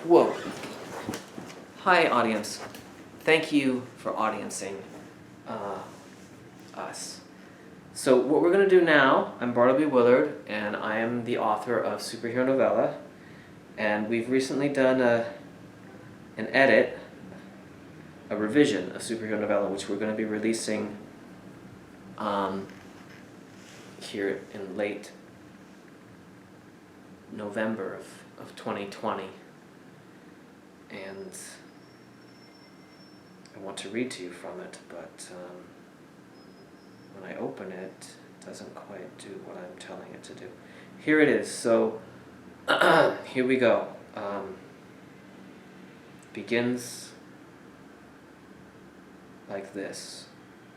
Whoa. Hi, audience. Thank you for audiencing us. So what we're going to do now, I'm Bartleby Willard, and I am the author of Superhero Novella. And we've recently done an edit, a revision of Superhero Novella, which we're going to be releasing here in late November of 2020. And I want to read to you from it, but when I open it, it doesn't quite do what I'm telling it to do. Here it is. So here we go. Begins like this.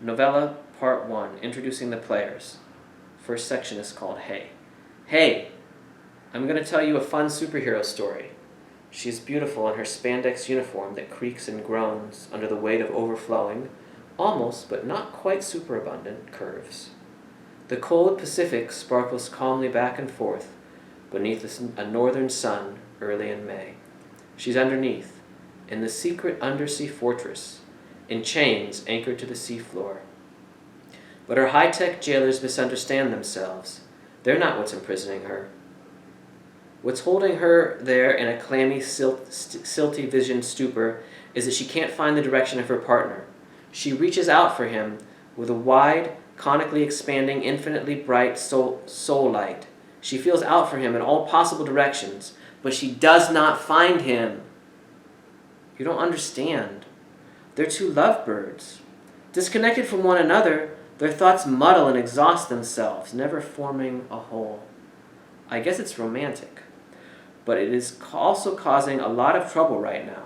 Novella Part 1, Introducing the Players. First section is called Hey. Hey, I'm going to tell you a fun superhero story. She is beautiful in her spandex uniform that creaks and groans under the weight of overflowing, almost but not quite superabundant, curves. The cold Pacific sparkles calmly back and forth beneath a northern sun early in May. She's underneath, in the secret undersea fortress, in chains anchored to the seafloor. But her high-tech jailers misunderstand themselves. They're not what's imprisoning her. What's holding her there in a clammy, silty visioned stupor is that she can't find the direction of her partner. She reaches out for him with a wide, conically expanding, infinitely bright soul light. She feels out for him in all possible directions, but she does not find him. You don't understand. They're two lovebirds. Disconnected from one another, their thoughts muddle and exhaust themselves, never forming a whole. I guess it's romantic, but it is also causing a lot of trouble right now.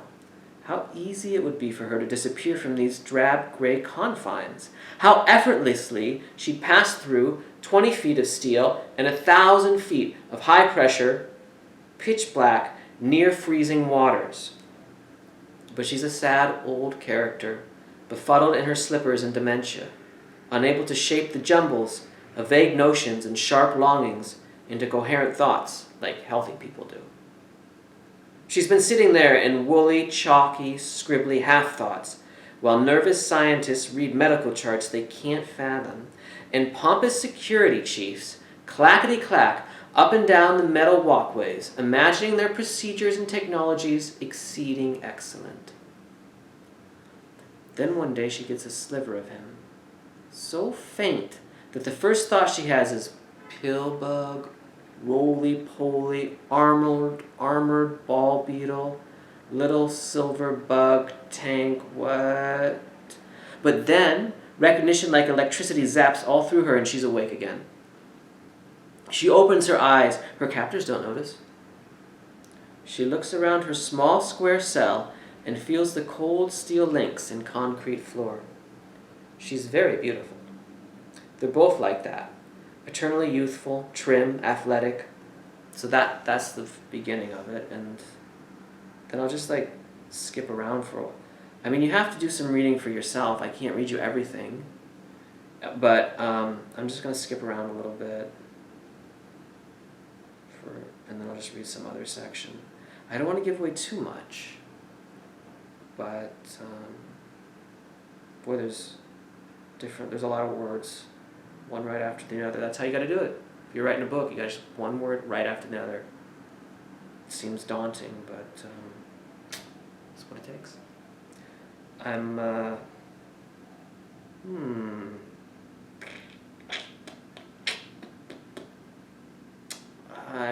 How easy it would be for her to disappear from these drab gray confines. How effortlessly she passed through 20 feet of steel and 1,000 feet of high pressure, pitch black, near freezing waters. But she's a sad old character, befuddled in her slippers and dementia, unable to shape the jumbles of vague notions and sharp longings into coherent thoughts like healthy people do. She's been sitting there in woolly, chalky, scribbly half-thoughts, while nervous scientists read medical charts they can't fathom, and pompous security chiefs clackety-clack up and down the metal walkways, imagining their procedures and technologies exceeding excellent. Then one day she gets a sliver of him, so faint that the first thought she has is pillbug, roly-poly, armored ball beetle, little silver bug, tank, what? But then, recognition like electricity zaps all through her and she's awake again. She opens her eyes. Her captors don't notice. She looks around her small square cell and feels the cold steel links in concrete floor. She's very beautiful. They're both like that. Eternally youthful, trim, athletic. So that's the beginning of it, and then I'll just skip around for a while. I mean, you have to do some reading for yourself. I can't read you everything, but I'm just going to skip around a little bit, and then I'll just read some other section. I don't want to give away too much, but boy, there's a lot of words. One right after the other. That's how you got to do it. If you're writing a book, you got to just one word right after the other. It seems daunting, but that's what it takes. I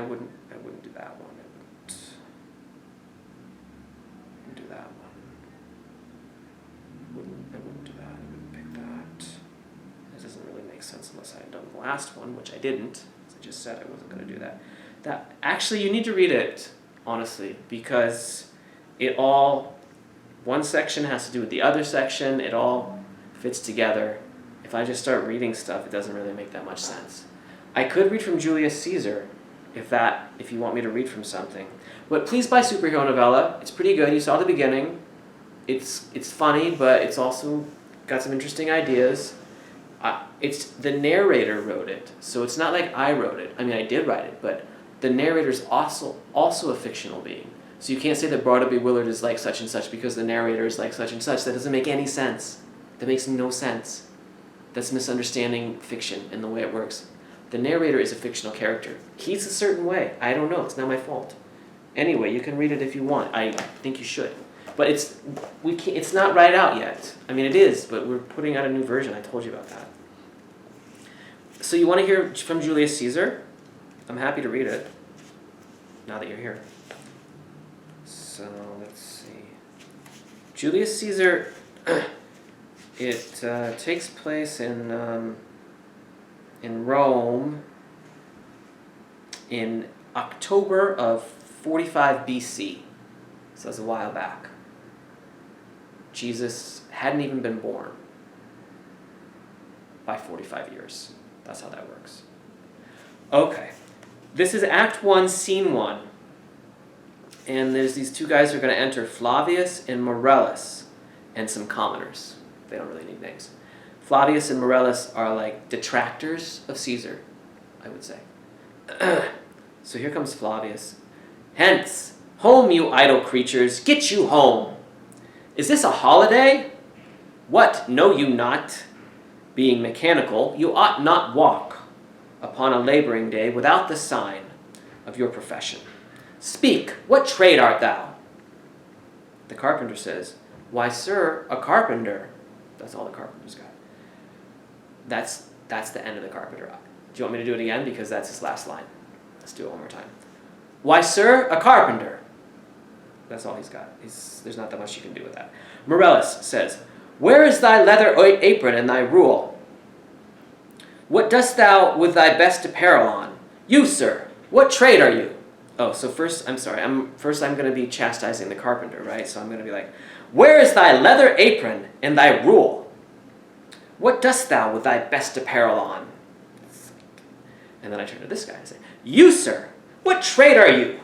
wouldn't do that one. I wouldn't do that one. I wouldn't do that. I wouldn't pick that. It doesn't really make sense unless I had done the last one, which I didn't. As I just said, I wasn't going to do that. Actually, you need to read it, honestly, because one section has to do with the other section. It all fits together. If I just start reading stuff, it doesn't really make that much sense. I could read from Julius Caesar, if you want me to read from something. But please buy Superhero Novella. It's pretty good. You saw the beginning. It's funny, but it's also got some interesting ideas. It's the narrator wrote it, so it's not like I wrote it. I mean, I did write it, but the narrator is also a fictional being. So you can't say that Bartleby Willard is like such and such because the narrator is like such and such. That doesn't make any sense. That makes no sense. That's misunderstanding fiction and the way it works. The narrator is a fictional character. He's a certain way. I don't know. It's not my fault. Anyway, you can read it if you want. I think you should. But it's not right out yet. I mean, it is, but we're putting out a new version. I told you about that. So you want to hear from Julius Caesar? I'm happy to read it, now that you're here. So, let's see. Julius Caesar, it takes place in Rome in October of 45 BC. So that's a while back. Jesus hadn't even been born by 45 years. That's how that works. Okay. This is Act 1, Scene 1. And there's these two guys who are going to enter, Flavius and Morellus, and some commoners. They don't really need names. Flavius and Morellus are like detractors of Caesar, I would say. So here comes Flavius. Hence, home, you idle creatures, get you home. Is this a holiday? What, know you not? Being mechanical, you ought not walk upon a laboring day without the sign of your profession. Speak, what trade art thou? The carpenter says, why, sir, a carpenter. That's all the carpenter's got. That's the end of the carpenter. Do you want me to do it again? Because that's his last line. Let's do it one more time. Why, sir, a carpenter. That's all he's got. There's not that much you can do with that. Morellus says, where is thy leather apron and thy rule? What dost thou with thy best apparel on? You, sir, what trade are you? Oh, so first, I'm going to be chastising the carpenter, right? So I'm going to be like, where is thy leather apron and thy rule? What dost thou with thy best apparel on? And then I turn to this guy and say, you, sir, what trade are you?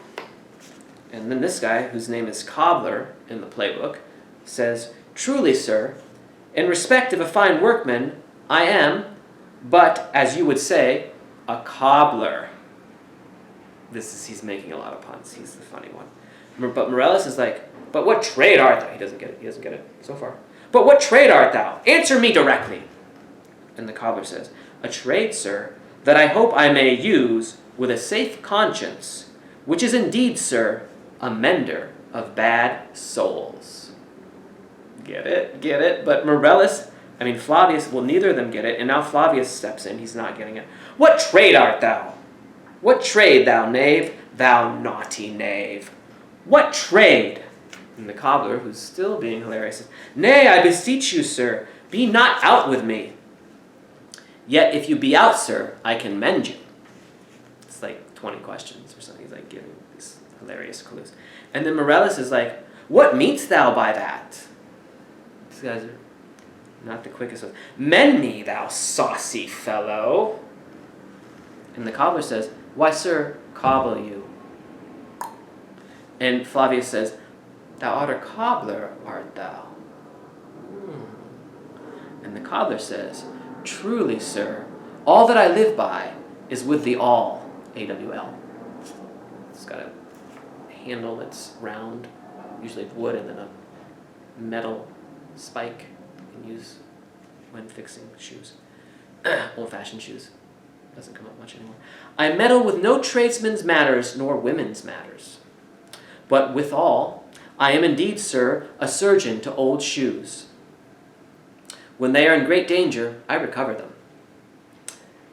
And then this guy, whose name is Cobbler in the playbook, says, truly, sir, in respect of a fine workman, I am, but, as you would say, a cobbler. He's making a lot of puns. He's the funny one. But Morellus is like, but what trade art thou? He doesn't get it so far. But what trade art thou? Answer me directly. And the cobbler says, a trade, sir, that I hope I may use with a safe conscience, which is indeed, sir, a mender of bad souls. Get it? But Flavius, well, neither of them get it, and now Flavius steps in. He's not getting it. What trade art thou? What trade, thou knave? Thou naughty knave. What trade? And the cobbler, who's still being hilarious, says, nay, I beseech you, sir, be not out with me. Yet if you be out, sir, I can mend you. It's like 20 questions or something. He's like giving these hilarious clues. And then Morellus is like, what meanst thou by that? These guys are not the quickest ones. Mend me, thou saucy fellow. And the cobbler says, why, sir, cobble you. And Flavius says, thou art a cobbler, art thou? And the cobbler says, truly, sir, all that I live by is with the awl, A-W-L. It's got a handle that's round, usually of wood, and then a metal spike you can use when fixing shoes. Old-fashioned shoes. Doesn't come up much anymore. I meddle with no tradesmen's matters, nor women's matters. But withal, I am indeed, sir, a surgeon to old shoes. When they are in great danger, I recover them.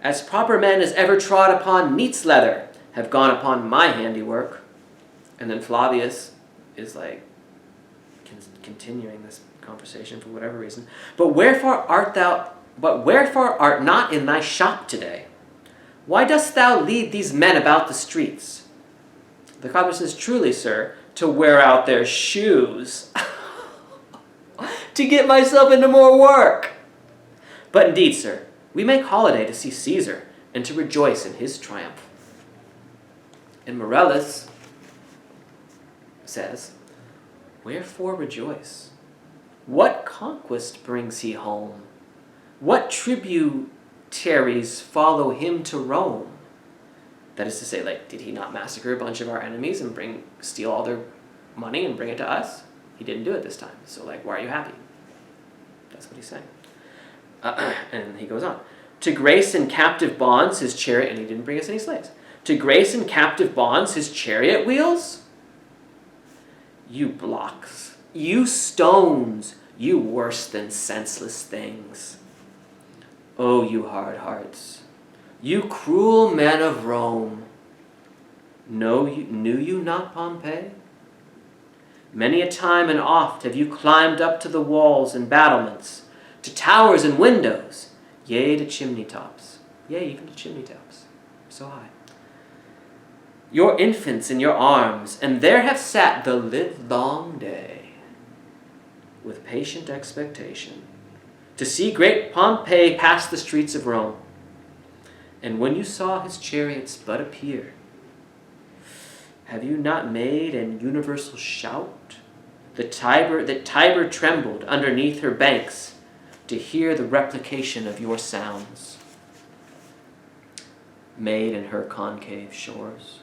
As proper men as ever trod upon neat's leather have gone upon my handiwork. And then Flavius is like continuing this conversation for whatever reason. But wherefore art not in thy shop today? Why dost thou lead these men about the streets? The cobbler says, truly, sir, to wear out their shoes, to get myself into more work. But indeed, sir, we make holiday to see Caesar and to rejoice in his triumph. And Morellus says, wherefore rejoice? What conquest brings he home? What tributaries follow him to Rome? That is to say, like, did he not massacre a bunch of our enemies and steal all their money and bring it to us? He didn't do it this time. So, like, why are you happy? That's what he's saying. And he goes on. To grace in captive bonds his chariot, and he didn't bring us any slaves. To grace in captive bonds his chariot wheels? You blocks, you stones, you worse than senseless things. Oh, you hard hearts, you cruel men of Rome. Knew you not Pompey? Many a time and oft have you climbed up to the walls and battlements, to towers and windows, yea, to chimney tops, yea, even to chimney tops, so high. Your infants in your arms, and there have sat the livelong day, with patient expectation, to see great Pompey pass the streets of Rome. And when you saw his chariots but appear, have you not made an universal shout? That Tiber trembled underneath her banks to hear the replication of your sounds, made in her concave shores.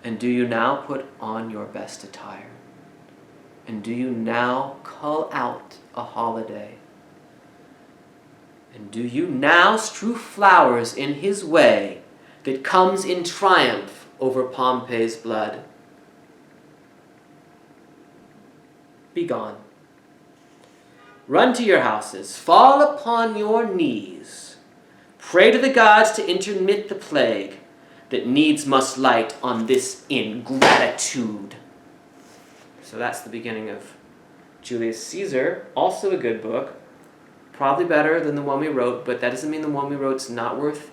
And do you now put on your best attire? And do you now cull out a holiday? And do you now strew flowers in his way that comes in triumph over Pompey's blood? Be gone. Run to your houses, fall upon your knees, pray to the gods to intermit the plague that needs must light on this ingratitude. So that's the beginning of Julius Caesar, also a good book, probably better than the one we wrote, but that doesn't mean the one we wrote's not worth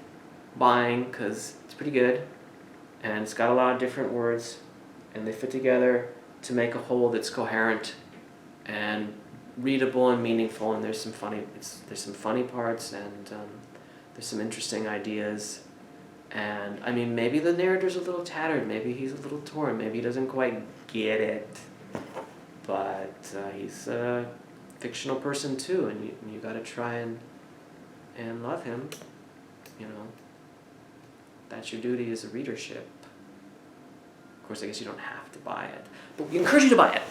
buying, because it's pretty good, and it's got a lot of different words, and they fit together to make a whole that's coherent and readable and meaningful, and there's some funny parts, and there's some interesting ideas. And, I mean, maybe the narrator's a little tattered, maybe he's a little torn, maybe he doesn't quite get it, but he's a fictional person too, and you gotta try and love him, you know. That's your duty as a readership. Of course, I guess you don't have to buy it, but we encourage you to buy it.